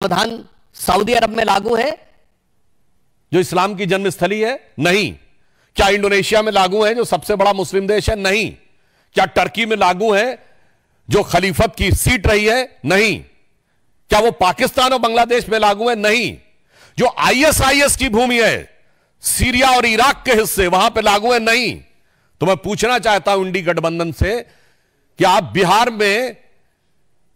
संविधान सऊदी अरब में लागू है जो इस्लाम की जन्मस्थली है? नहीं। क्या इंडोनेशिया में लागू है जो सबसे बड़ा मुस्लिम देश है? नहीं। क्या टर्की में लागू है जो खलीफत की सीट रही है? नहीं। क्या वो पाकिस्तान और बांग्लादेश में लागू है? नहीं। जो आईएसआईएस की भूमि है, सीरिया और इराक के हिस्से, वहां पे लागू है? नहीं। तो मैं पूछना चाहता हूं इंडी गठबंधन से कि आप बिहार में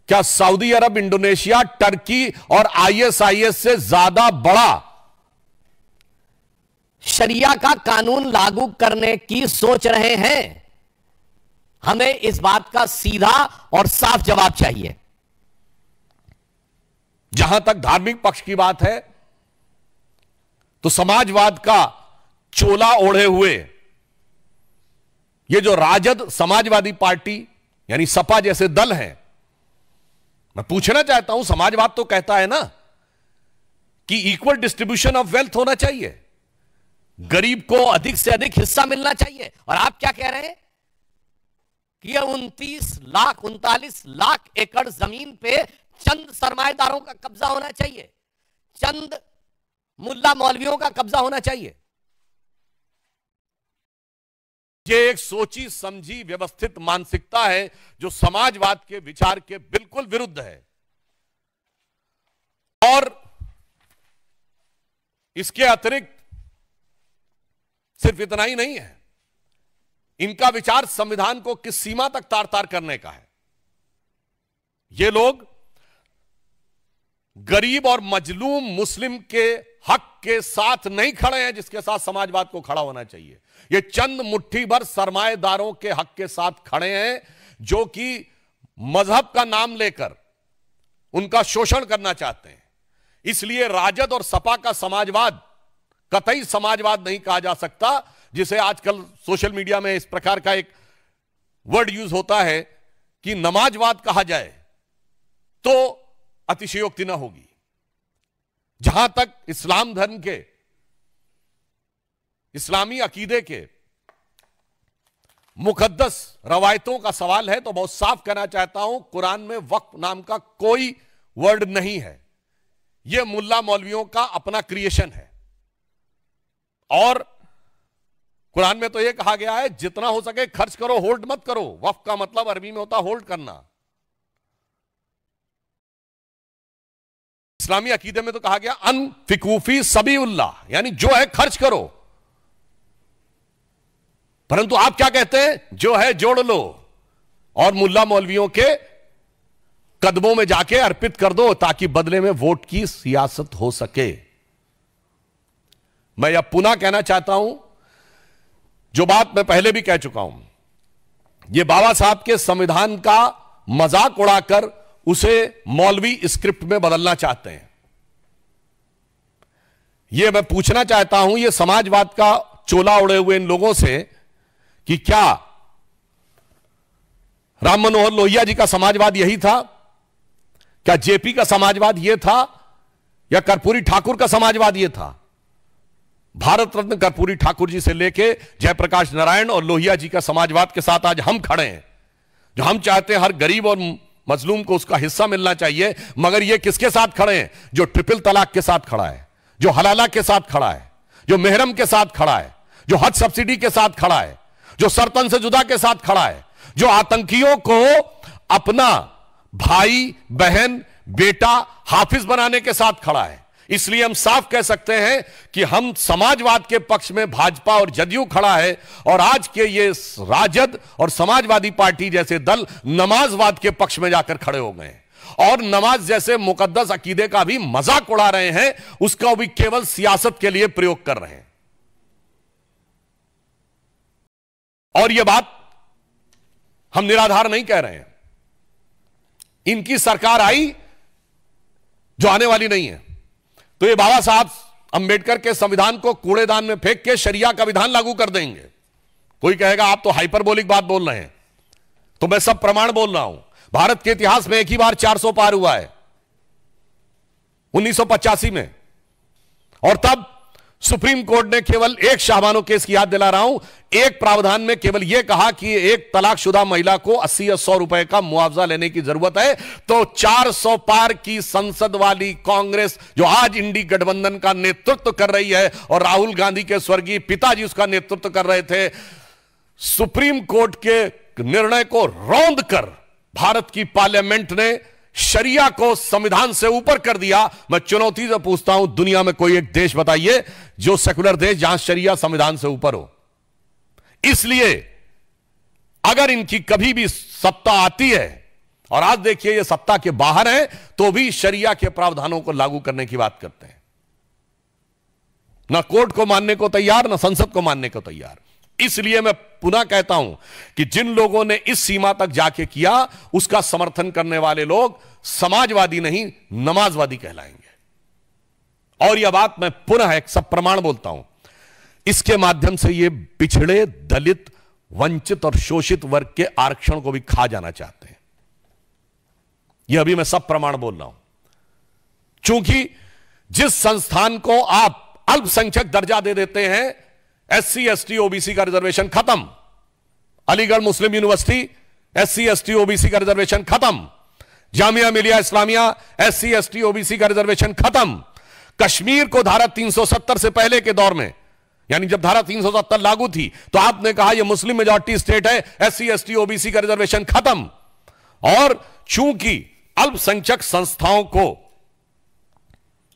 क्या सऊदी अरब, इंडोनेशिया, टर्की और आईएसआईएस से ज्यादा बड़ा शरिया का कानून लागू करने की सोच रहे हैं? हमें इस बात का सीधा और साफ जवाब चाहिए। जहां तक धार्मिक पक्ष की बात है तो समाजवाद का चोला ओढ़े हुए ये जो राजद समाजवादी पार्टी यानी सपा जैसे दल हैं, मैं पूछना चाहता हूं, समाजवाद तो कहता है ना कि इक्वल डिस्ट्रीब्यूशन ऑफ वेल्थ होना चाहिए, गरीब को अधिक से अधिक हिस्सा मिलना चाहिए। और आप क्या कह रहे हैं कि 39 लाख एकड़ जमीन पे चंद सरमाएदारों का कब्जा होना चाहिए, चंद मुल्ला मौलवियों का कब्जा होना चाहिए। ये एक सोची समझी व्यवस्थित मानसिकता है जो समाजवाद के विचार के बिल्कुल विरुद्ध है। और इसके अतिरिक्त सिर्फ इतना ही नहीं है, इनका विचार संविधान को किस सीमा तक तार तार करने का है। ये लोग गरीब और मजलूम मुस्लिम के हक के साथ नहीं खड़े हैं जिसके साथ समाजवाद को खड़ा होना चाहिए। ये चंद मुट्ठी भर सरमाएदारों के हक के साथ खड़े हैं जो कि मजहब का नाम लेकर उनका शोषण करना चाहते हैं। इसलिए राजद और सपा का समाजवाद कतई समाजवाद नहीं कहा जा सकता, जिसे आजकल सोशल मीडिया में इस प्रकार का एक वर्ड यूज होता है कि नमाजवाद कहा जाए तो अतिशयोक्ति ना होगी। जहां तक इस्लाम धर्म के, इस्लामी अकीदे के मुकद्दस रवायतों का सवाल है तो बहुत साफ कहना चाहता हूं, कुरान में वक्फ नाम का कोई वर्ड नहीं है। यह मुल्ला मौलवियों का अपना क्रिएशन है। और कुरान में तो यह कहा गया है जितना हो सके खर्च करो, होल्ड मत करो। वक्फ का मतलब अरबी में होता होल्ड करना। इस्लामी अकीदे में तो कहा गया अनफिकूफी सबीउल्लाह, यानी जो है खर्च करो। परंतु आप क्या कहते हैं? जो है जोड़ लो और मुल्ला मौलवियों के कदमों में जाके अर्पित कर दो ताकि बदले में वोट की सियासत हो सके। मैं यह पुनः कहना चाहता हूं जो बात मैं पहले भी कह चुका हूं, यह बाबा साहब के संविधान का मजाक उड़ाकर उसे मौलवी स्क्रिप्ट में बदलना चाहते हैं। यह मैं पूछना चाहता हूं यह समाजवाद का चोला उड़े हुए इन लोगों से कि क्या राम मनोहर लोहिया जी का समाजवाद यही था? क्या जेपी का समाजवाद यह था? या कर्पूरी ठाकुर का समाजवाद यह था? भारत रत्न कर्पूरी ठाकुर जी से लेके जयप्रकाश नारायण और लोहिया जी का समाजवाद के साथ आज हम खड़े हैं, जो हम चाहते हैं हर गरीब और मजलूम को उसका हिस्सा मिलना चाहिए। मगर ये किसके साथ खड़े हैं? जो ट्रिपल तलाक के साथ खड़ा है, जो हलाला के साथ खड़ा है, जो मेहरम के साथ खड़ा है, जो हज सब्सिडी के साथ खड़ा है, जो सरतन से जुदा के साथ खड़ा है, जो आतंकियों को अपना भाई, बहन, बेटा, हाफिज बनाने के साथ खड़ा है। इसलिए हम साफ कह सकते हैं कि हम समाजवाद के पक्ष में भाजपा और जदयू खड़ा है, और आज के ये राजद और समाजवादी पार्टी जैसे दल नमाजवाद के पक्ष में जाकर खड़े हो गए हैं और नमाज जैसे मुकद्दस अकीदे का भी मजाक उड़ा रहे हैं, उसका भी केवल सियासत के लिए प्रयोग कर रहे हैं। और यह बात हम निराधार नहीं कह रहे हैं। इनकी सरकार आई जो आने वाली नहीं है तो ये बाबा साहब अंबेडकर के संविधान को कूड़ेदान में फेंक के शरिया का विधान लागू कर देंगे। कोई कहेगा आप तो हाइपरबोलिक बात बोल रहे हैं, तो मैं सब प्रमाण बोल रहा हूं। भारत के इतिहास में एक ही बार 400 पार हुआ है, 1985 में, और तब सुप्रीम कोर्ट ने केवल एक शाहबानो केस की याद दिला रहा हूं, एक प्रावधान में केवल यह कहा कि एक तलाकशुदा महिला को 80 या 100 रुपए का मुआवजा लेने की जरूरत है, तो 400 पार की संसद वाली कांग्रेस, जो आज इंडी गठबंधन का नेतृत्व कर रही है और राहुल गांधी के स्वर्गीय पिताजी उसका नेतृत्व कर रहे थे, सुप्रीम कोर्ट के निर्णय को रौंद कर भारत की पार्लियामेंट ने शरिया को संविधान से ऊपर कर दिया। मैं चुनौती से पूछता हूं, दुनिया में कोई एक देश बताइए जो सेकुलर देश जहां शरिया संविधान से ऊपर हो। इसलिए अगर इनकी कभी भी सत्ता आती है, और आज देखिए ये सत्ता के बाहर है, तो भी शरिया के प्रावधानों को लागू करने की बात करते हैं। ना कोर्ट को मानने को तैयार, ना संसद को मानने को तैयार। इसलिए मैं पुनः कहता हूं कि जिन लोगों ने इस सीमा तक जाके किया, उसका समर्थन करने वाले लोग समाजवादी नहीं, नमाजवादी कहलाएंगे। और यह बात मैं पुनः एक सब प्रमाण बोलता हूं, इसके माध्यम से ये पिछड़े, दलित, वंचित और शोषित वर्ग के आरक्षण को भी खा जाना चाहते हैं। यह अभी मैं सब प्रमाण बोल रहा हूं, चूंकि जिस संस्थान को आप अल्पसंख्यक दर्जा दे देते हैं, SC ST OBC का रिजर्वेशन खत्म। अलीगढ़ मुस्लिम यूनिवर्सिटी SC ST OBC का रिजर्वेशन खत्म। Jamia Millia Islamia SC ST OBC का रिजर्वेशन खत्म। कश्मीर को धारा 370 से पहले के दौर में, यानी जब धारा 370 लागू थी, तो आपने कहा यह मुस्लिम मेजॉरिटी स्टेट है, SC ST OBC का रिजर्वेशन खत्म। और चूंकि अल्पसंख्यक संस्थाओं को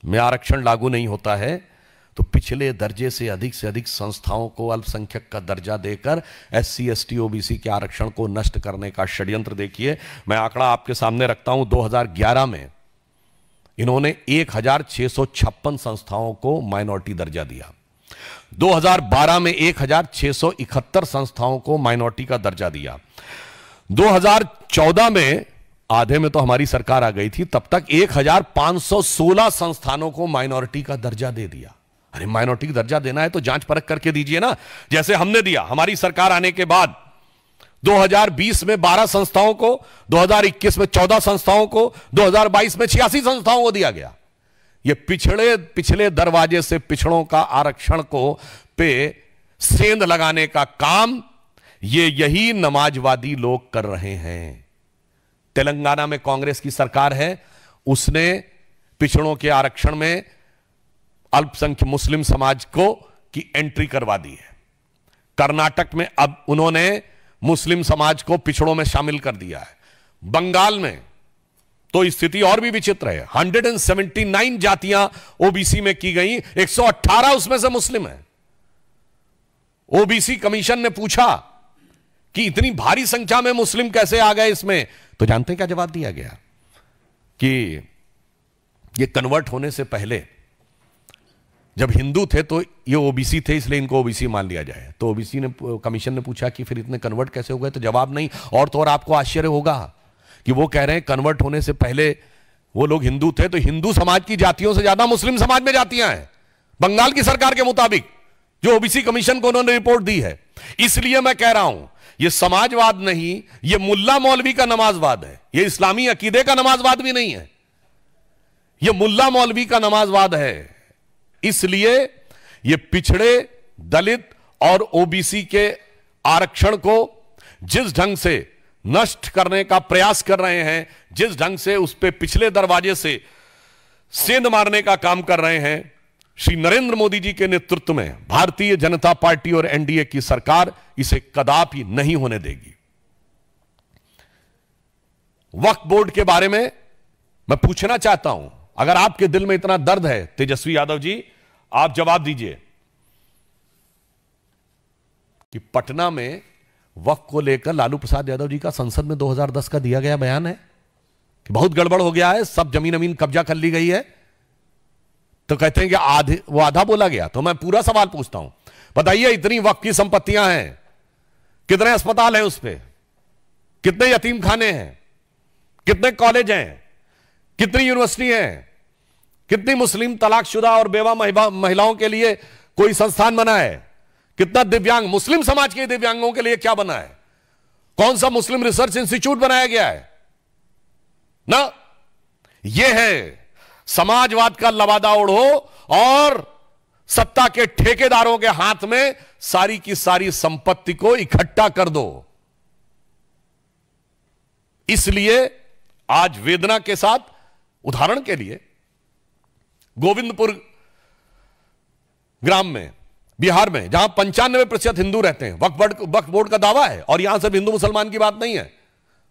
में आरक्षण लागू नहीं होता है, तो पिछले दर्जे से अधिक संस्थाओं को अल्पसंख्यक का दर्जा देकर SC ST OBC के आरक्षण को नष्ट करने का षड्यंत्र देखिए। मैं आंकड़ा आपके सामने रखता हूं, 2011 में इन्होंने 1656 संस्थाओं को माइनॉरिटी दर्जा दिया। 2012 में 1671 संस्थाओं को माइनॉरिटी का दर्जा दिया। 2014 में, आधे में तो हमारी सरकार आ गई थी, तब तक 1516 संस्थानों को माइनॉरिटी का दर्जा दे दिया। अरे माइनॉरिटी का दर्जा देना है तो जांच परख करके दीजिए ना, जैसे हमने दिया। हमारी सरकार आने के बाद 2020 में 12 संस्थाओं को, 2021 में 14 संस्थाओं को, 2022 में 86 संस्थाओं को दिया गया। ये पिछले दरवाजे से पिछड़ों का आरक्षण को पे सेंध लगाने का काम यही नमाजवादी लोग कर रहे हैं। तेलंगाना में कांग्रेस की सरकार है, उसने पिछड़ों के आरक्षण में अल्पसंख्यक मुस्लिम समाज को की एंट्री करवा दी है। कर्नाटक में अब उन्होंने मुस्लिम समाज को पिछड़ों में शामिल कर दिया है। बंगाल में तो स्थिति और भी विचित्र है, 179 जातियां ओबीसी में की गई, 118 उसमें से मुस्लिम है। ओबीसी कमीशन ने पूछा कि इतनी भारी संख्या में मुस्लिम कैसे आ गए इसमें, तो जानते हैं क्या जवाब दिया गया? कि ये कन्वर्ट होने से पहले जब हिंदू थे तो ये ओबीसी थे, इसलिए इनको ओबीसी मान लिया जाए। तो ओबीसी ने, कमीशन ने पूछा कि फिर इतने कन्वर्ट कैसे हो गए, तो जवाब नहीं। और तो और आपको आश्चर्य होगा कि वो कह रहे हैं कन्वर्ट होने से पहले वो लोग हिंदू थे, तो हिंदू समाज की जातियों से ज्यादा मुस्लिम समाज में जातियां हैं, बंगाल की सरकार के मुताबिक, जो ओबीसी कमीशन को उन्होंने रिपोर्ट दी है। इसलिए मैं कह रहा हूं, यह समाजवाद नहीं, यह मुल्ला मौलवी का नमाजवाद है। यह इस्लामी अकीदे का नमाजवाद भी नहीं है, यह मुल्ला मौलवी का नमाजवाद है। इसलिए ये पिछड़े, दलित और ओबीसी के आरक्षण को जिस ढंग से नष्ट करने का प्रयास कर रहे हैं, जिस ढंग से उस पे पिछले दरवाजे से सेंध मारने का काम कर रहे हैं, श्री नरेंद्र मोदी जी के नेतृत्व में भारतीय जनता पार्टी और एनडीए की सरकार इसे कदापि नहीं होने देगी। वक्फ बोर्ड के बारे में मैं पूछना चाहता हूं, अगर आपके दिल में इतना दर्द है तेजस्वी यादव जी, आप जवाब दीजिए कि पटना में वक्फ को लेकर लालू प्रसाद यादव जी का संसद में 2010 का दिया गया बयान है कि बहुत गड़बड़ हो गया है, सब जमीन कब्जा कर ली गई है। तो कहते हैं कि वो आधा बोला गया। तो मैं पूरा सवाल पूछता हूं, बताइए इतनी वक्फ की संपत्तियां हैं, कितने अस्पताल हैं उस पे, कितने यतीम खाने हैं, कितने कॉलेज हैं, कितनी यूनिवर्सिटी हैं, कितनी मुस्लिम तलाकशुदा और बेवा महिलाओं के लिए कोई संस्थान बना है, कितना दिव्यांग, मुस्लिम समाज के दिव्यांगों के लिए क्या बना है, कौन सा मुस्लिम रिसर्च इंस्टीट्यूट बनाया गया है ना। यह है समाजवाद का लबादा ओढ़ो और सत्ता के ठेकेदारों के हाथ में सारी की सारी संपत्ति को इकट्ठा कर दो। इसलिए आज वेदना के साथ, उदाहरण के लिए गोविंदपुर ग्राम में, बिहार में, जहां 95% हिंदू रहते हैं, वक्फ बोर्ड का दावा है, और यहां सिर्फ हिंदू मुसलमान की बात नहीं है।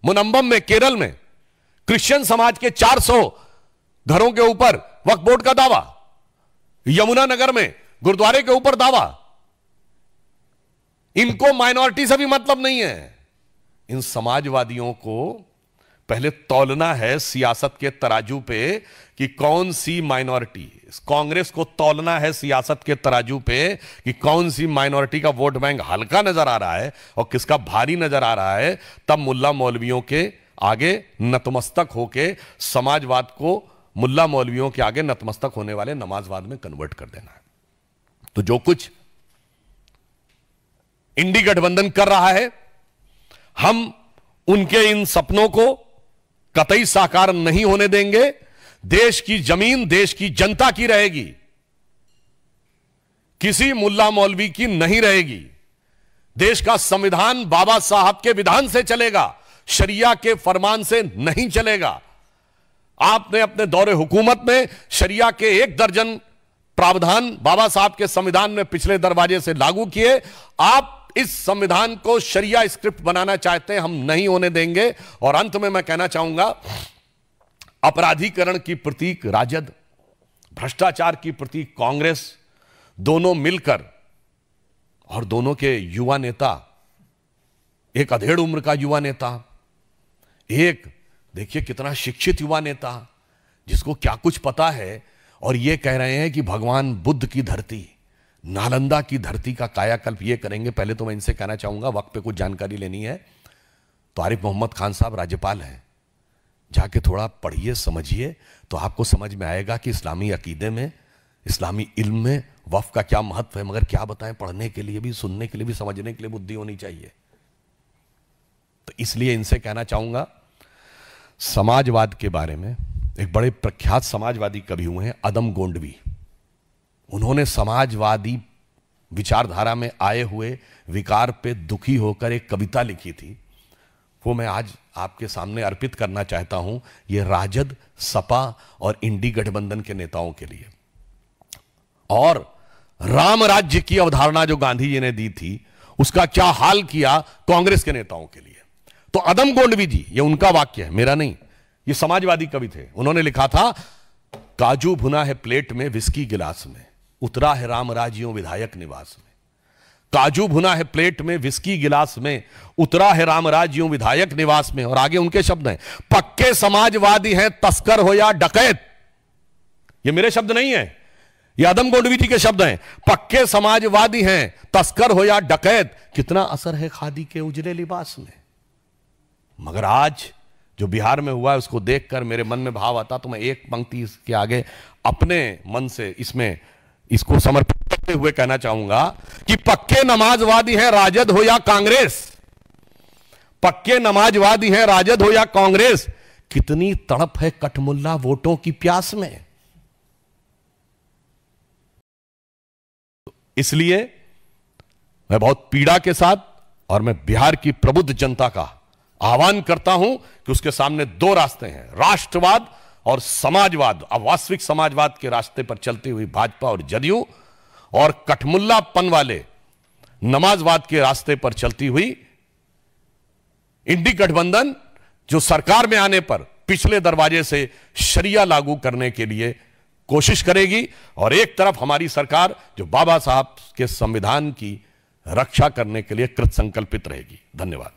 मुनम्बम में, केरल में, क्रिश्चियन समाज के 400 घरों के ऊपर वक्फ बोर्ड का दावा। यमुनानगर में गुरुद्वारे के ऊपर दावा। इनको माइनॉरिटी से भी मतलब नहीं है। इन समाजवादियों को पहले तौलना है सियासत के तराजू पे कि कौन सी माइनॉरिटी, कांग्रेस को तौलना है सियासत के तराजू पे कि कौन सी माइनॉरिटी का वोट बैंक हल्का नजर आ रहा है और किसका भारी नजर आ रहा है। तब मुल्ला मौलवियों के आगे नतमस्तक होके समाजवाद को मुल्ला मौलवियों के आगे नतमस्तक होने वाले नमाजवाद में कन्वर्ट कर देना है। तो जो कुछ इंडी गठबंधन कर रहा है, हम उनके इन सपनों को कतई साकार नहीं होने देंगे। देश की जमीन देश की जनता की रहेगी, किसी मुल्ला मौलवी की नहीं रहेगी। देश का संविधान बाबा साहब के विधान से चलेगा, शरिया के फरमान से नहीं चलेगा। आपने अपने दौरे हुकूमत में शरिया के 1 दर्जन प्रावधान बाबा साहब के संविधान में पिछले दरवाजे से लागू किए। आप इस संविधान को शरिया स्क्रिप्ट बनाना चाहते हैं, हम नहीं होने देंगे। और अंत में मैं कहना चाहूंगा, अपराधीकरण की प्रतीक राजद, भ्रष्टाचार की प्रतीक कांग्रेस, दोनों मिलकर, और दोनों के युवा नेता, एक अधेड़ उम्र का युवा नेता, एक देखिए कितना शिक्षित युवा नेता जिसको क्या कुछ पता है, और ये कह रहे हैं कि भगवान बुद्ध की धरती, नालंदा की धरती का कायाकल्प ये करेंगे। पहले तो मैं इनसे कहना चाहूंगा, वक्त पे कुछ जानकारी लेनी है तो आरिफ मोहम्मद खान साहब राज्यपाल हैं, जाके थोड़ा पढ़िए समझिए तो आपको समझ में आएगा कि इस्लामी अकीदे में, इस्लामी इल्म में वक्फ का क्या महत्व है। मगर क्या बताएं, पढ़ने के लिए भी, सुनने के लिए भी, समझने के लिए बुद्धि होनी चाहिए। तो इसलिए इनसे कहना चाहूंगा, समाजवाद के बारे में एक बड़े प्रख्यात समाजवादी कवि हुए हैं अदम गोंडवी। उन्होंने समाजवादी विचारधारा में आए हुए विकार पे दुखी होकर एक कविता लिखी थी, वो मैं आज आपके सामने अर्पित करना चाहता हूं। ये राजद, सपा और इंडी गठबंधन के नेताओं के लिए, और राम राज्य की अवधारणा जो गांधी जी ने दी थी उसका क्या हाल किया कांग्रेस के नेताओं के लिए। तो अदम गोंडवी जी, ये उनका वाक्य है, मेरा नहीं, ये समाजवादी कवि थे। उन्होंने लिखा था, काजू भुना है प्लेट में विस्की गिलास में, उतरा है राम राज्यों विधायक निवास में। काजू भुना है प्लेट में विस्की गिलास में, उतरा है राम राज्यों विधायक निवास में। और आगे उनके शब्द हैं, पक्के समाजवादी हैं तस्कर हो या डकैत। ये मेरे शब्द नहीं है, ये अदम गोंडवी जी के शब्द हैं। पक्के समाजवादी हैं तस्कर हो या डकैत, कितना असर है खादी के उजले लिबास में। मगर आज जो बिहार में हुआ है उसको देखकर मेरे मन में भाव आता, तो मैं एक पंक्ति इसके आगे अपने मन से इसमें इसको समर्पित करते हुए कहना चाहूंगा कि पक्के नमाजवादी हैं राजद हो या कांग्रेस, पक्के नमाजवादी हैं राजद हो या कांग्रेस, कितनी तड़प है कठमुल्ला वोटों की प्यास में। इसलिए मैं बहुत पीड़ा के साथ, और मैं बिहार की प्रबुद्ध जनता का आह्वान करता हूं कि उसके सामने 2 रास्ते हैं, राष्ट्रवाद और समाजवाद। अब वास्तविक समाजवाद के रास्ते पर चलती हुई भाजपा और जदयू, और कठमुल्लापन वाले नमाजवाद के रास्ते पर चलती हुई इंडी गठबंधन, जो सरकार में आने पर पिछले दरवाजे से शरिया लागू करने के लिए कोशिश करेगी, और एक तरफ हमारी सरकार जो बाबा साहब के संविधान की रक्षा करने के लिए कृत संकल्पित रहेगी। धन्यवाद।